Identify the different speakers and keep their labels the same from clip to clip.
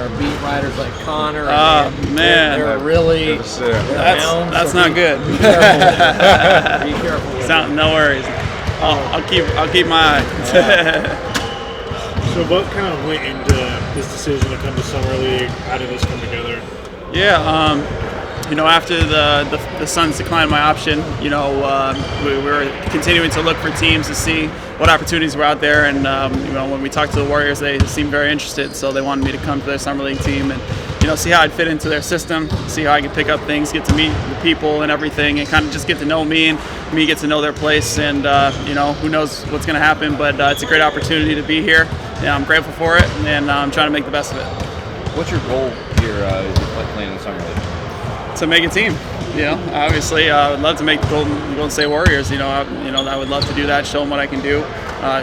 Speaker 1: Our beat writers like Connor.
Speaker 2: Oh man,
Speaker 1: they're really
Speaker 2: that's not good.
Speaker 1: Be careful. Be careful.
Speaker 2: No worries. I'll keep my eye.
Speaker 3: So what kind of went into this decision to come to Summer League? How did this come together?
Speaker 2: Yeah, after the Suns declined my option, we were continuing to look for teams to see what opportunities were out there, and when we talked to the Warriors, they seemed very interested, so they wanted me to come to their Summer League team and see how I'd fit into their system, see how I could pick up things, get to meet the people and everything, and kind of just get to know me and me get to know their place, and who knows what's going to happen, but it's a great opportunity to be here. Yeah, I'm grateful for it, and I'm trying to make the best of it.
Speaker 4: What's your goal here playing in the Summer League?
Speaker 2: To make a team. Obviously, I would love to make the Golden State Warriors. I would love to do that, show them what I can do,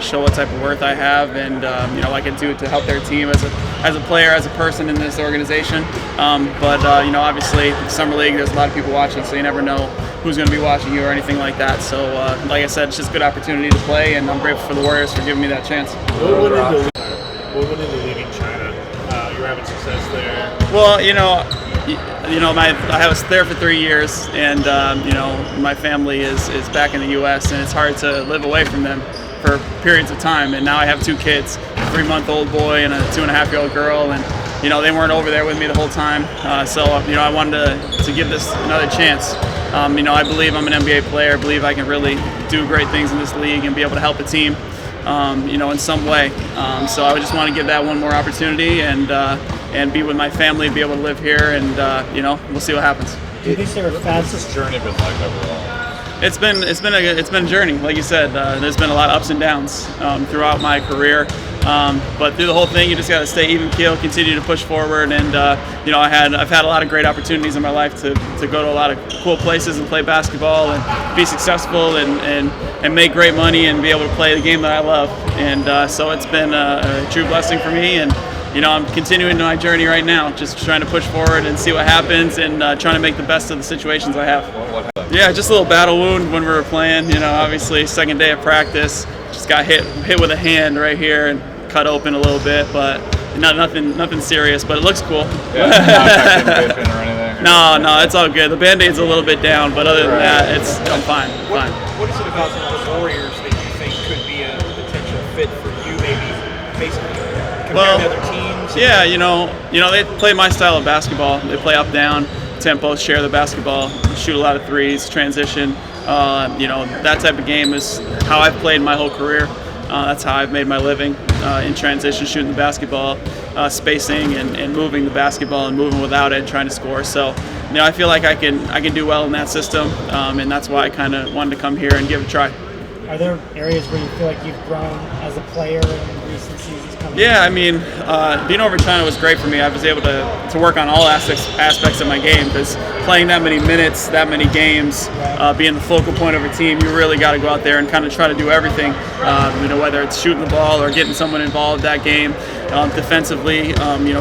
Speaker 2: show what type of worth I have, and what I can do to help their team as a player, as a person in this organization. Obviously, Summer League, there's a lot of people watching, so you never know who's going to be watching you or anything like that. So, like I said, it's just a good opportunity to play, and I'm grateful for the Warriors for giving me that chance.
Speaker 3: What went into leaving China? You were having success there.
Speaker 2: Well, I was there for 3 years, and my family is back in the U.S., and it's hard to live away from them for periods of time. And now I have 2 kids, a 3-month-old boy and a 2.5-year-old girl, and they weren't over there with me the whole time. So I wanted to give this another chance. I believe I'm an NBA player. I believe I can really do great things in this league and be able to help a team, in some way. So I just want to give that one more opportunity and be with my family, be able to live here, and we'll see what happens.
Speaker 5: Do you think there are
Speaker 4: What's this journey been like overall?
Speaker 2: It's been a journey, like you said. There's been a lot of ups and downs throughout my career, but through the whole thing, you just got to stay even keel, continue to push forward, and I've had a lot of great opportunities in my life to go to a lot of cool places and play basketball and be successful and make great money and be able to play the game that I love, and so it's been a true blessing for me, and I'm continuing my journey right now, just trying to push forward and see what happens, and trying to make the best of the situations I have. Yeah, just a little battle wound when we were playing. Obviously, second day of practice, just got hit with a hand right here and cut open a little bit, but nothing serious. But it looks cool.
Speaker 4: Yeah, not affecting vision or anything.
Speaker 2: No, it's all good. The Band-Aid's a little bit down, but other than that, I'm fine.
Speaker 6: What is it about the Warriors that you think could be a potential fit for you, maybe basically compared to other teams?
Speaker 2: Yeah, they play my style of basketball. They play up, down, tempo, share the basketball, shoot a lot of threes, transition. That type of game is how I've played my whole career. That's how I've made my living, in transition, shooting the basketball, spacing and moving the basketball and moving without it and trying to score. So, I feel like I can do well in that system, and that's why I kind of wanted to come here and give it a try.
Speaker 5: Are there areas where you feel like you've grown as a player in recent seasons coming?
Speaker 2: Yeah, being over in China was great for me. I was able to work on all aspects of my game, because playing that many minutes, that many games, being the focal point of a team, you really got to go out there and kind of try to do everything. Whether it's shooting the ball or getting someone involved that game, defensively,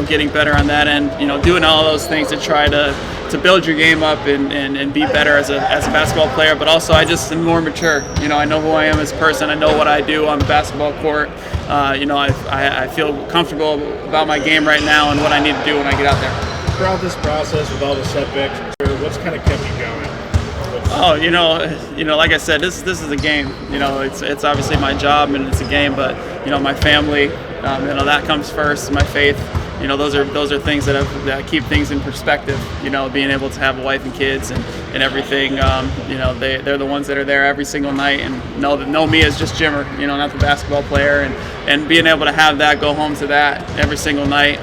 Speaker 2: getting better on that end, doing all those things to try to build your game up and be better as a basketball player, but also I just am more mature. I know who I am as a person. I know what I do on the basketball court. I feel comfortable about my game right now and what I need to do when I get out there.
Speaker 3: Throughout this process, with all the setbacks, what's kind of kept you going?
Speaker 2: Like I said, this is a game. It's obviously my job and it's a game, but my family, that comes first. My faith. Those are things that keep things in perspective. Being able to have a wife and kids and everything. They're the ones that are there every single night and know me as just Jimmer. Not the basketball player, and being able to have that, go home to that every single night.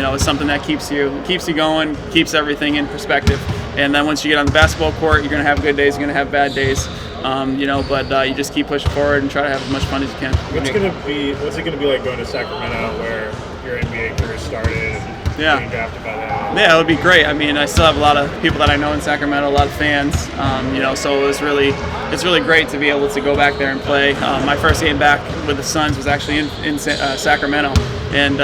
Speaker 2: Is something that keeps you going, keeps everything in perspective. And then once you get on the basketball court, you're gonna have good days, you're gonna have bad days. But you just keep pushing forward and try to have as much fun as you can.
Speaker 3: What's it gonna be like going to Sacramento, where your NBA career started and being drafted by them?
Speaker 2: Yeah, it would be great. I still have a lot of people that I know in Sacramento, a lot of fans. So it's really great to be able to go back there and play. My first game back with the Suns was actually in Sacramento, and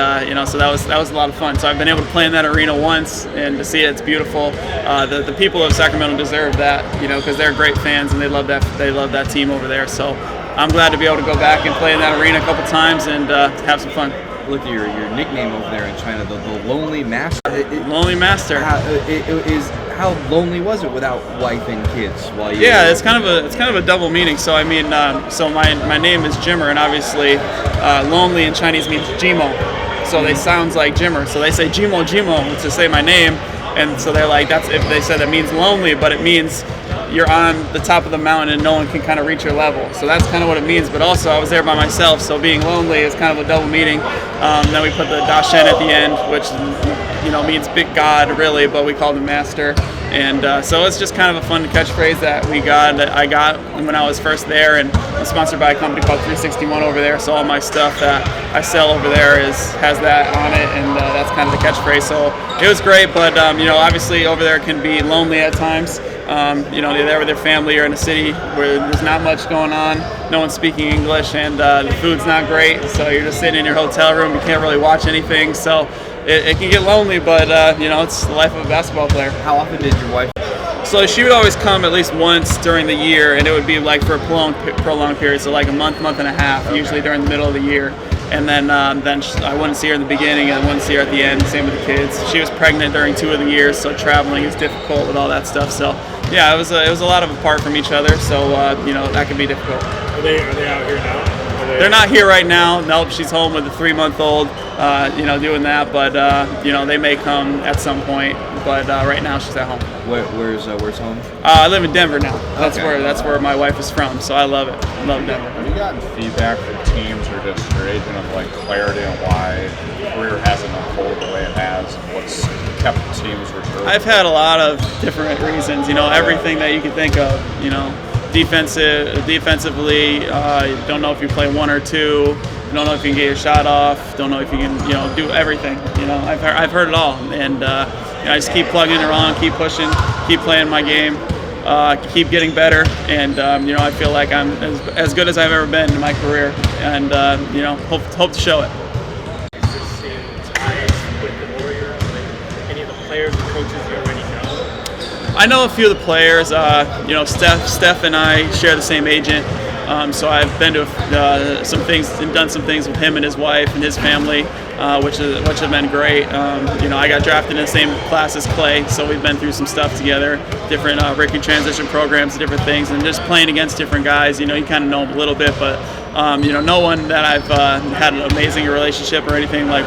Speaker 2: so that was a lot of fun. So I've been able to play in that arena once, and to see it's beautiful. The people of Sacramento deserve that, because they're great fans and they love that team over there. So I'm glad to be able to go back and play in that arena a couple times and have some fun.
Speaker 4: look at your nickname over there in China, the Lonely Master.
Speaker 2: Lonely Master.
Speaker 4: How lonely was it without wife and kids while you?
Speaker 2: Yeah, it's kind of a double meaning. So I mean, so my name is Jimmer, and obviously, lonely in Chinese means Jimo. So they sounds like Jimmer. So they say Jimo to say my name, and so they're like, that's, if they said that means lonely, but it means you're on the top of the mountain and no one can kind of reach your level. So that's kind of what it means. But also, I was there by myself, so being lonely is kind of a double meaning. Then we put the Da Shen at the end, which means big God, really, but we called him Master. And so it's just kind of a fun catchphrase that I got when I was first there, and I'm sponsored by a company called 361 over there. So all my stuff that I sell over there has that on it, and that's kind of the catchphrase. So it was great, but obviously over there can be lonely at times. They're there with their family or in a city where there's not much going on, no one's speaking English, and the food's not great, so you're just sitting in your hotel room, you can't really watch anything, so it can get lonely, but it's the life of a basketball player.
Speaker 4: How often did your wife?
Speaker 2: So she would always come at least once during the year, and it would be like for a prolonged period, so like a month and a half, usually during the middle of the year. And then I wouldn't see her in the beginning, and I wouldn't see her at the end. Same with the kids. She was pregnant during 2 of the years, so traveling is difficult with all that stuff. So yeah, it was a lot of apart from each other. So that can be difficult.
Speaker 3: Are they out here now?
Speaker 2: They're not here right now. Nope, she's home with a 3-month-old, doing that. But they may come at some point. But right now she's at home.
Speaker 4: Where's home?
Speaker 2: I live in Denver now. That's
Speaker 4: Okay.
Speaker 2: that's where my wife is from. So I love it. I love Denver.
Speaker 7: Have you gotten feedback from teams or just your agent of like clarity on why your career hasn't unfolded the way it has, and what's kept teams reserved?
Speaker 2: I've had a lot of different reasons. Everything that you can think of. Defensively, don't know if you play 1 or 2. Don't know if you can get your shot off. Don't know if you can, do everything. I've heard it all, and I just keep plugging along, keep pushing, keep playing my game, keep getting better, and I feel like I'm as good as I've ever been in my career, and hope to show it.
Speaker 6: Existing ties with the Warriors, like any of the players and coaches you already know?
Speaker 2: I know a few of the players. Steph and I share the same agent. So I've been to some things and done some things with him and his wife and his family, which have been great. I got drafted in the same class as Clay, so we've been through some stuff together, different rookie transition programs, different things, and just playing against different guys. You kind of know them a little bit, but no one that I've had an amazing relationship or anything like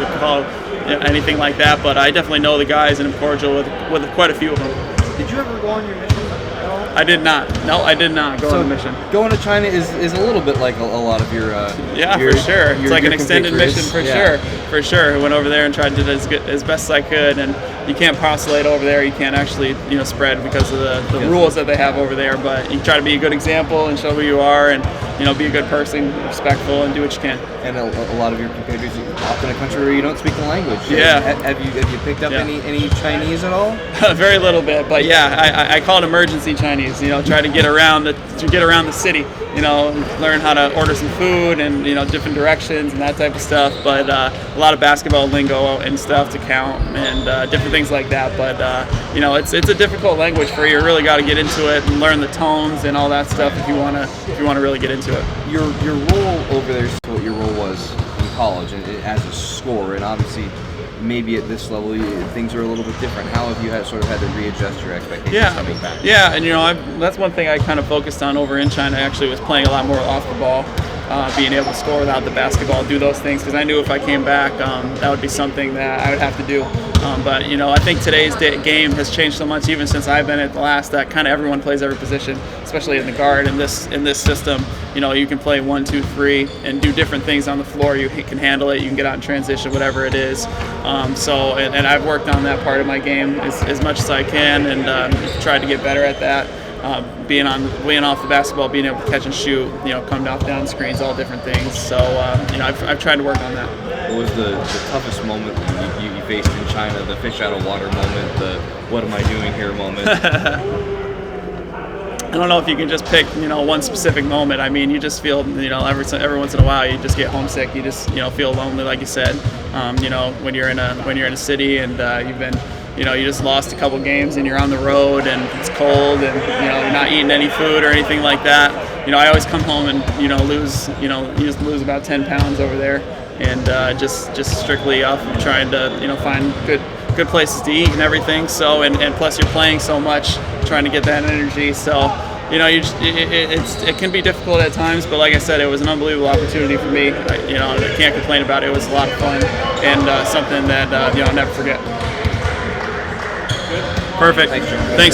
Speaker 2: anything like that. But I definitely know the guys, and I'm cordial with quite a few of them.
Speaker 4: Did you ever go on your mission at all?
Speaker 2: I did not. No, I did not go on a mission.
Speaker 4: Going to China is a little bit like a lot of your
Speaker 2: for sure. It's like an extended mission for sure. I went over there and tried to do it as best as I could, and you can't postulate over there. You can't actually spread because of the rules that they have over there. But you try to be a good example and show who you are, and be a good person, respectful, and do what you can.
Speaker 4: And a lot of your competitors opt in a country where you don't speak the language.
Speaker 2: Yeah.
Speaker 4: Have you picked up any Chinese at all?
Speaker 2: Very little bit, but yeah, I call it emergency Chinese. Try to get around the city. Learn how to order some food and different directions and that type of stuff. But a lot of basketball lingo and stuff to count and different things like that. But it's a difficult language for you. You really got to get into it and learn the tones and all that stuff if you want to really get into it.
Speaker 4: Your role over there is what your role was in college and as a scorer, and obviously maybe at this level things are a little bit different. How have you had to readjust your expectations coming back?
Speaker 2: Yeah, and that's one thing I kind of focused on over in China. Actually, was playing a lot more off the ball, being able to score without the basketball, do those things, because I knew if I came back, that would be something that I would have to do. But I think today's game has changed so much, even since I've been at the last, that kind of everyone plays every position, especially in the guard. In this system, you can play 1, 2, 3 and do different things on the floor. You can handle it. You can get out in transition, whatever it is. And I've worked on that part of my game as much as I can, and tried to get better at that. Being off the basketball, being able to catch and shoot, come down screens, all different things. So I've tried to work on that.
Speaker 4: What was the toughest moment you faced in China? The fish out of water moment, the what am I doing here moment?
Speaker 2: I don't know if you can just pick, one specific moment. I mean, you just feel, every once in a while, you just get homesick. You just, feel lonely, like you said. When you're in a city and you've been, you just lost a couple games and you're on the road and it's cold and you're not eating any food or anything like that. I always come home and lose, you just lose about 10 pounds over there. and just strictly off of trying to find good places to eat and everything. So and plus you're playing so much, trying to get that energy. So it can be difficult at times, but like I said, it was an unbelievable opportunity for me. I can't complain about it. It was a lot of fun and something that I'll never forget.
Speaker 3: Good.
Speaker 2: Perfect.
Speaker 4: Thanks, Jim.
Speaker 2: Thanks.